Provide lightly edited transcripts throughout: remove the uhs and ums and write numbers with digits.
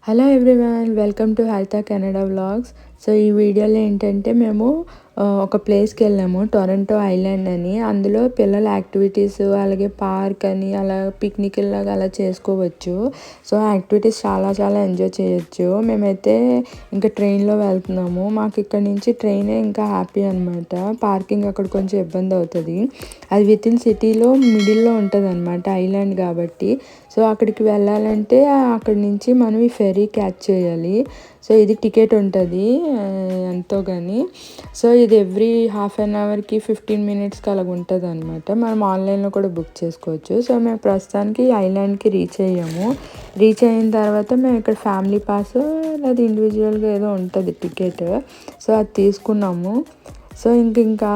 Hello everyone, welcome to Haitha Canada vlogs. So ఈ వీడియోలో ఏంటంటే మేము ఒక ప్లేస్కి వెళ్ళాము, టొరంటో ఐలాండ్ అని. అందులో పిల్లల యాక్టివిటీస్, అలాగే పార్క్ అని, అలా పిక్నిక్ లాగా అలా చేసుకోవచ్చు. సో యాక్టివిటీస్ చాలా చాలా ఎంజాయ్ చేయొచ్చు. మేమైతే ఇంకా ట్రైన్లో వెళ్తున్నాము. మాకు ఇక్కడ నుంచి ట్రైనే ఇంకా హ్యాపీ అనమాట. పార్కింగ్ అక్కడ కొంచెం ఇబ్బంది అవుతుంది. అది విత్ ఇన్ సిటీలో మిడిల్లో ఉంటుంది అనమాట, ఐలాండ్ కాబట్టి. సో అక్కడికి వెళ్ళాలంటే అక్కడి నుంచి మనం ఈ ఫెరీ క్యాచ్ చేయాలి. సో ఇది టికెట్ ఉంటుంది ఎంతో కానీ. సో ఇది ఎవ్రీ హాఫ్ అన్ అవర్కి 15 మినిట్స్కి అలాగ ఉంటుంది అనమాట. మనం ఆన్లైన్లో కూడా బుక్ చేసుకోవచ్చు. సో మేము ప్రస్తుతానికి ఐలాండ్కి రీచ్ అయ్యాము. రీచ్ అయిన తర్వాత మేము ఇక్కడ ఫ్యామిలీ పాస్ లేదా ఇండివిజువల్గా ఏదో ఉంటుంది టికెట్. సో అది తీసుకున్నాము. సో ఇంకా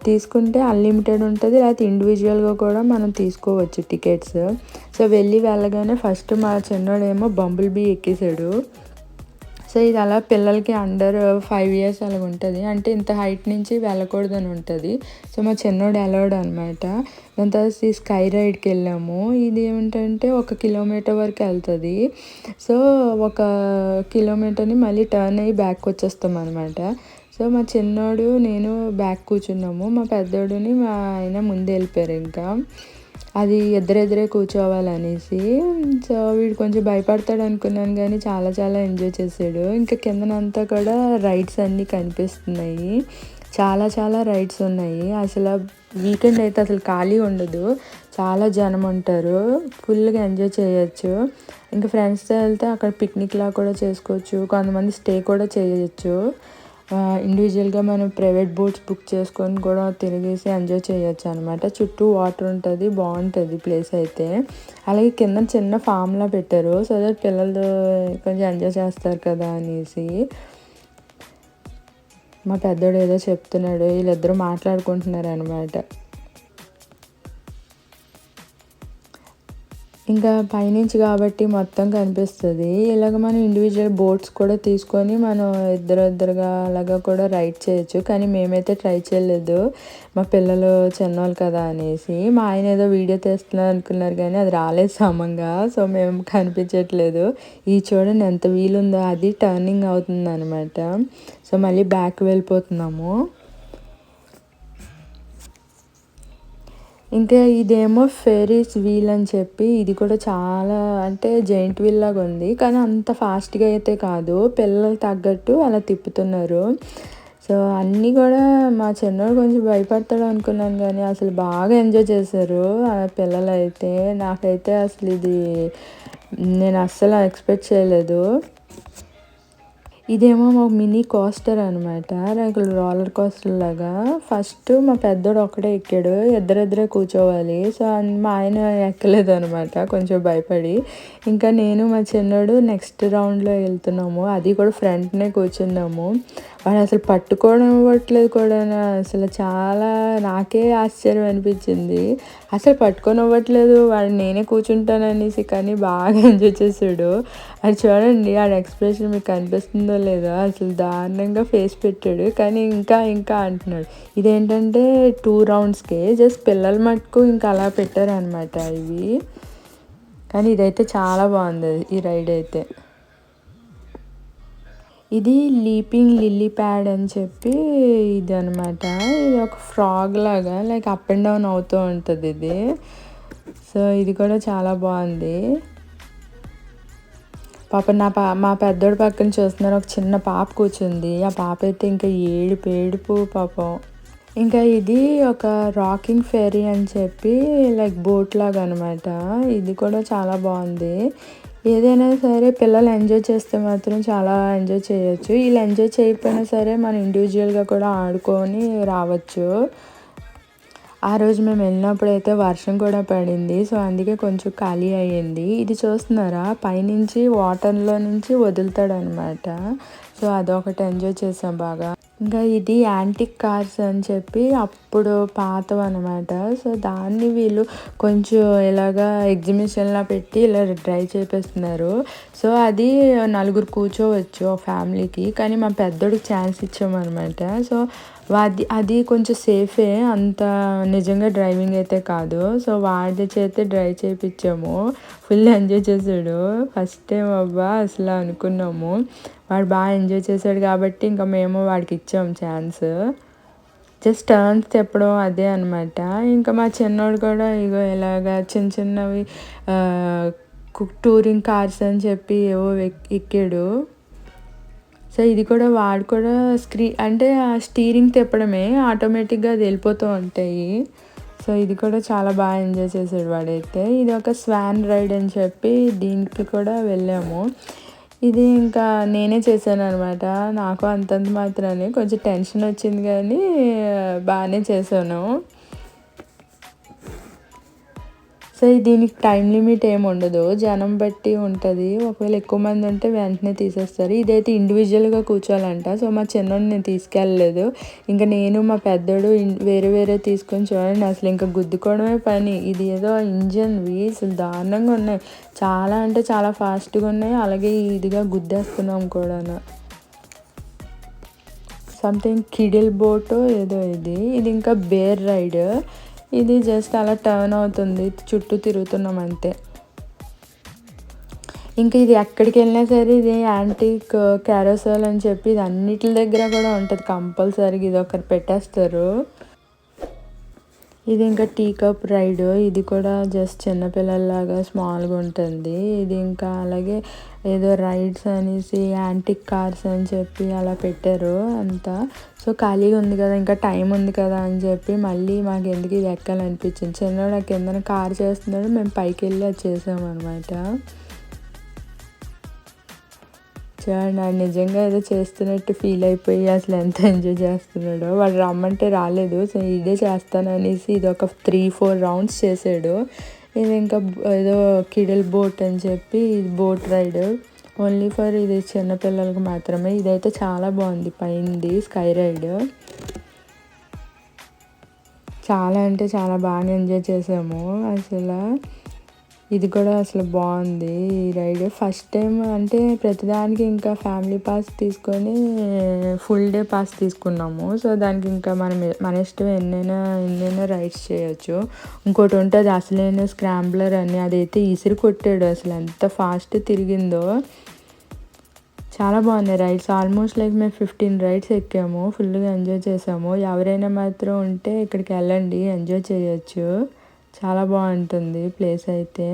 తీసుకుంటే అన్లిమిటెడ్ ఉంటుంది, లేకపోతే ఇండివిజువల్గా కూడా మనం తీసుకోవచ్చు టికెట్స్. సో వెళ్ళగానే ఫస్ట్ మా చిన్నోడేమో బంబుల్ బీ ఎక్కేసాడు. సో ఇది అలా పిల్లలకి అండర్ 5 ఇయర్స్ అలాగ ఉంటుంది, అంటే ఇంత హైట్ నుంచి వెళ్ళకూడదని ఉంటుంది. సో మా చిన్నోడు వెళ్ళాడు అనమాట. దాని తర్వాత ఈ స్కై రైడ్కి వెళ్ళాము. ఇది ఏమిటంటే 1 కిలోమీటర్ వరకు వెళ్తుంది. సో 1 కిలోమీటర్ని మళ్ళీ టర్న్ అయ్యి బ్యాక్ వచ్చేస్తాం అనమాట. సో మా చిన్నోడు నేను బ్యాక్ కూర్చున్నాము, మా పెద్దోడుని మా ఆయన ముందు వెళ్ళిపోయారు. ఇంకా అది ఎదురెదురే కూర్చోవాలనేసి. సో వీడు కొంచెం భయపడతాడు అనుకున్నాను, కానీ చాలా చాలా ఎంజాయ్ చేసాడు. ఇంకా కిందనంతా కూడా రైడ్స్ అన్నీ కనిపిస్తున్నాయి. చాలా చాలా రైడ్స్ ఉన్నాయి. అసలు వీకెండ్ అయితే అసలు ఖాళీ ఉండదు, చాలా జనం ఉంటారు. ఫుల్గా ఎంజాయ్ చేయొచ్చు. ఇంకా ఫ్రెండ్స్తో వెళ్తే అక్కడ పిక్నిక్లా కూడా చేసుకోవచ్చు, కొంతమంది స్టే కూడా చేయొచ్చు. ఇండివిజువల్గా మనం ప్రైవేట్ బోట్స్ బుక్ చేసుకొని కూడా తిరిగేసి ఎంజాయ్ చేయొచ్చు అనమాట. చుట్టూ వాటర్ ఉంటుంది, బాగుంటుంది ప్లేస్ అయితే. అలాగే కింద చిన్న ఫామ్లా పెట్టారు, సో దట్ పిల్లలు కొంచెం ఎంజాయ్ చేస్తారు కదా అనేసి. మా పెద్దోడు ఏదో చెప్తున్నాడు, వీళ్ళిద్దరూ మాట్లాడుకుంటున్నారు అనమాట. ఇంకా పైనుంచి కాబట్టి మొత్తం కనిపిస్తుంది. ఇలాగ మనం ఇండివిజువల్ బోట్స్ కూడా తీసుకొని మనం ఇద్దరుగా అలాగా కూడా రైడ్ చేయొచ్చు. కానీ మేమైతే ట్రై చేయలేదు, మా పిల్లలు చిన్నోళ్ళు కదా అనేసి. మా ఆయన ఏదో వీడియో తీస్తున్నారు అనుకున్నారు, కానీ అది రాలేదు సమంగా. సో మేము కనిపించట్లేదు. ఈ చూడండి ఎంత వీలుందో, అది టర్నింగ్ అవుతుంది అనమాట. సో మళ్ళీ బ్యాక్ వెళ్ళిపోతున్నాము. ఇంకా ఇదేమో ఫెరీస్ వీల్ అని చెప్పి, ఇది కూడా చాలా అంటే జైంట్ వీల్ లాగా ఉంది, కానీ అంత ఫాస్ట్గా అయితే కాదు. పిల్లలు తగ్గట్టు అలా తిప్పుతున్నారు. సో అన్నీ కూడా మా చిన్నోడు కొంచెం భయపడతాడు అనుకున్నాను, కానీ అసలు బాగా ఎంజాయ్ చేశారు ఆ పిల్లలు అయితే. నాకైతే అసలు ఇది నేను అస్సలు ఎక్స్పెక్ట్ చేయలేదు. ఇదేమో మా మినీ కోస్టర్ అనమాట, లైక్ రోలర్ కోస్టర్ లాగా. ఫస్ట్ మా పెద్దోడు ఒక్కడే ఎక్కాడు, ఇద్దరే కూర్చోవాలి. సో మా ఆయన ఎక్కలేదు అనమాట, కొంచెం భయపడి. ఇంకా నేను మా చిన్నోడు నెక్స్ట్ రౌండ్లో వెళ్తున్నాము. అది కూడా ఫ్రంట్నే కూర్చున్నాము. వాడు అసలు పట్టుకోవడం ఇవ్వట్లేదు కూడా. అసలు చాలా నాకే ఆశ్చర్యం అనిపించింది, అసలు పట్టుకొని ఇవ్వట్లేదు వాడు, నేనే కూర్చుంటాను అనేసి. కానీ బాగా ఎంజాయ్ చేసాడు. అది చూడండి, ఆడ ఎక్స్ప్రెషన్ మీకు కనిపిస్తుందో లేదో, అసలు దారుణంగా ఫేస్ పెట్టాడు. కానీ ఇంకా అంటున్నాడు. ఇదేంటంటే 2 రౌండ్స్కే జస్ట్ పిల్లల మటుకు ఇంకా అలా పెట్టారనమాట ఇవి. కానీ ఇదైతే చాలా బాగుంది ఈ రైడ్ అయితే. ఇది లీపింగ్ లిల్లీ ప్యాడ్ అని చెప్పి ఇది అనమాట. ఇది ఒక ఫ్రాగ్ లాగా లైక్ అప్ అండ్ డౌన్ అవుతూ ఉంటుంది ఇది. సో ఇది కూడా చాలా బాగుంది. పాప మా పెద్దోడు పక్కన చూస్తున్నారు, ఒక చిన్న పాప కూర్చుంది. ఆ పాప అయితే ఇంకా ఏడుపు పాపం. ఇంకా ఇది ఒక రాకింగ్ ఫెరీ అని చెప్పి లైక్ బోట్ లాగా అనమాట. ఇది కూడా చాలా బాగుంది. ఏదైనా సరే పిల్లలు ఎంజాయ్ చేస్తే మాత్రం చాలా ఎంజాయ్ చేయొచ్చు. వీళ్ళు ఎంజాయ్ చేయకపోయినా సరే మనం ఇండివిజువల్గా కూడా ఆడుకొని రావచ్చు. ఆ రోజు మేము వెళ్ళినప్పుడు అయితే వర్షం కూడా పడింది. సో అందుకే కొంచెం ఖాళీ అయ్యింది. ఇది చూస్తున్నారా, పైనుంచి వాటర్లో నుంచి వదులుతాడు అనమాట. సో అదొకటి ఎంజాయ్ చేసాం బాగా. ఇంకా ఇది యాంటిక్ కార్స్ అని చెప్పి అప్పుడు పాతవన్నమాట. సో, దాన్ని వీళ్ళు కొంచెం ఇలాగా ఎగ్జిబిషన్‌లా పెట్టి ఇలా డ్రైవ్ చేపిస్తున్నారు. సో, అది నలుగురు కూర్చోవచ్చు ఒక ఫ్యామిలీకి. కానీ మా పెద్దోడికి ఛాన్స్ ఇచ్చామనమాట. సో, అది కొంచెం సేఫే. అంత నిజంగా డ్రైవింగ్ అయితే కాదు. సో, వాడి చేతే డ్రైవ్ చేపిచ్చాము. ఫుల్ ఎంజాయ్ చేసాడు. ఫస్ట్ టైమ్ అబ్బా! అసల అనుకున్నాము. వాడు బాగా ఎంజాయ్ చేసాడు కాబట్టి ఇంకా మేము వాడికి ఇచ్చాం ఛాన్స్. జస్ట్ టర్న్స్ తిప్పడం అదే అనమాట. ఇంకా మా చిన్నోడు కూడా ఇగో ఇలాగా చిన్న చిన్నవి టూరింగ్ కార్స్ అని చెప్పి ఏవో ఎక్కాడు. సో, ఇది కూడా వాడు కూడా అంటే ఆ స్టీరింగ్ తిప్పడమే ఆటోమేటిక్‌గా అది వెళ్ళిపోతూ ఉంటాయి. సో, ఇది కూడా చాలా బాగా ఎంజాయ్ చేసాడు వాడైతే. ఇది ఒక స్వాన్ రైడ్ అని చెప్పి దీనికి కూడా వెళ్ళాము. ఇది ఇంకా నేనే చేశాననమాట. నాకు అంతంత మాత్రానే కొంచెం టెన్షన్ వచ్చింది కానీ బాగానే చేశాను. సో, దీనికి టైమ్ లిమిట్ ఏమి ఉండదు. జనం బట్టి ఉంటుంది. ఒకవేళ ఎక్కువ మంది ఉంటే వెంటనే తీసేస్తారు. ఇదైతే ఇండివిజువల్‌గా కూర్చోవాలంట. సో, మా చిన్నోడిని నేను తీసుకెళ్ళలేదు. ఇంకా నేను మా పెద్దోడు వేరే వేరే తీసుకొని చూడండి అసలు ఇంకా గుద్దుకోవడమే పని. ఇది ఏదో ఇంజన్‌వి అసలు దారుణంగా ఉన్నాయి. చాలా అంటే చాలా ఫాస్ట్‌గా ఉన్నాయి. అలాగే ఇదిగా గుద్దేస్తున్నాం కూడాను. సంథింగ్ కిడిల్ బోటో ఏదో ఇది. ఇది ఇంకా బేర్ రైడ్. ఇది జస్ట్ అలా టర్న్ అవుతుంది. చుట్టూ తిరుగుతున్నాం అంతే. ఇంకా ఇది ఎక్కడికి వెళ్ళినా సరే ఇది యాంటిక్ క్యారోసెల్ అని చెప్పి ఇది అన్నిటి దగ్గర కూడా ఉంటుంది కంపల్సరీగా. ఇది ఒకరు పెట్టేస్తారు. ఇది ఇంకా టీ కప్ రైడ్. ఇది కూడా జస్ట్ చిన్నపిల్లల్లాగా స్మాల్గా ఉంటుంది. ఇది ఇంకా అలాగే ఏదో రైడ్స్ అనేసి యాంటిక్ కార్స్ అని చెప్పి అలా పెట్టారు అంతా. సో, ఖాళీగా ఉంది కదా ఇంకా టైం ఉంది కదా అని చెప్పి మళ్ళీ మాకు ఎందుకు ఇది ఎక్కాలనిపించింది. చిన్నోడు కిందన కార్ చేస్తున్నాడు, మేము పైకి వెళ్ళి అది చేసామన్నమాట. చూడండి ఆడు నిజంగా ఏదో చేస్తున్నట్టు ఫీల్ అయిపోయి అసలు ఎంత ఎంజాయ్ చేస్తున్నాడో. వాడు రమ్మంటే రాలేదు. సో, ఇదే చేస్తాననేసి ఇది ఒక 3-4 రౌండ్స్ చేసాడు. ఇది ఇంకా ఏదో కిడిల్ బోట్ అని చెప్పి ఇది బోట్ రైడ్. ఓన్లీ ఫర్ ఇది చిన్నపిల్లలకి మాత్రమే. ఇదైతే చాలా బాగుంది పైనది స్కై రైడ్. చాలా అంటే చాలా బాగా ఎంజాయ్ చేసాము అసలు. ఇది కూడా అసలు బాగుంది ఈ రైడ్. ఫస్ట్ టైం అంటే ప్రతిదానికి ఇంకా ఫ్యామిలీ పాస్ తీసుకొని ఫుల్ డే పాస్ తీసుకున్నాము. సో, దానికి ఇంకా మన ఇష్టం ఎన్నైనా రైడ్స్ చేయొచ్చు. ఇంకోటి ఉంటుంది అసలైన స్క్రాంబ్లర్ అని. అదైతే ఇసిరి కొట్టాడు అసలు ఎంత ఫాస్ట్ తిరిగిందో. చాలా బాగున్నాయి రైడ్స్. ఆల్మోస్ట్ లైక్ మేము 15 రైడ్స్ ఎక్కాము. ఫుల్గా ఎంజాయ్ చేసాము. ఎవరైనా మాత్రం ఉంటే ఇక్కడికి వెళ్ళండి, ఎంజాయ్ చేయొచ్చు. చాలా బాగుంటుంది ప్లేస్ అయితే.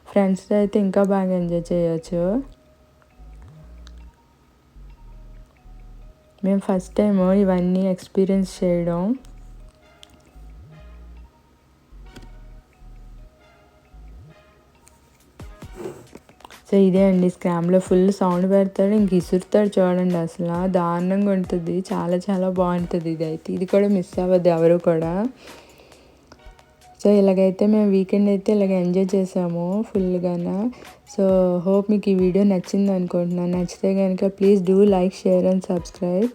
ఫ్రెండ్స్తో అయితే ఇంకా బాగా ఎంజాయ్ చేయొచ్చు. మేము ఫస్ట్ టైం ఇవన్నీ ఎక్స్పీరియన్స్ చేయడం. సో, ఇదే అండి స్క్రామ్లో ఫుల్ సౌండ్ పెడతాడు, ఇంక ఇసురుతాడు చూడండి అసలు దారుణంగా ఉంటుంది. చాలా చాలా బాగుంటుంది ఇదైతే. ఇది కూడా మిస్ అవ్వద్దు ఎవరు కూడా. సో, ఇలాగైతే మేము వీకెండ్ అయితే ఇలాగ ఎంజాయ్ చేసాము ఫుల్గాన. సో, హోప్ మీకు ఈ వీడియో నచ్చింది అనుకుంటున్నాను. నచ్చితే కనుక please do like, share and subscribe.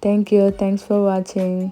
Thank you. Thanks for watching.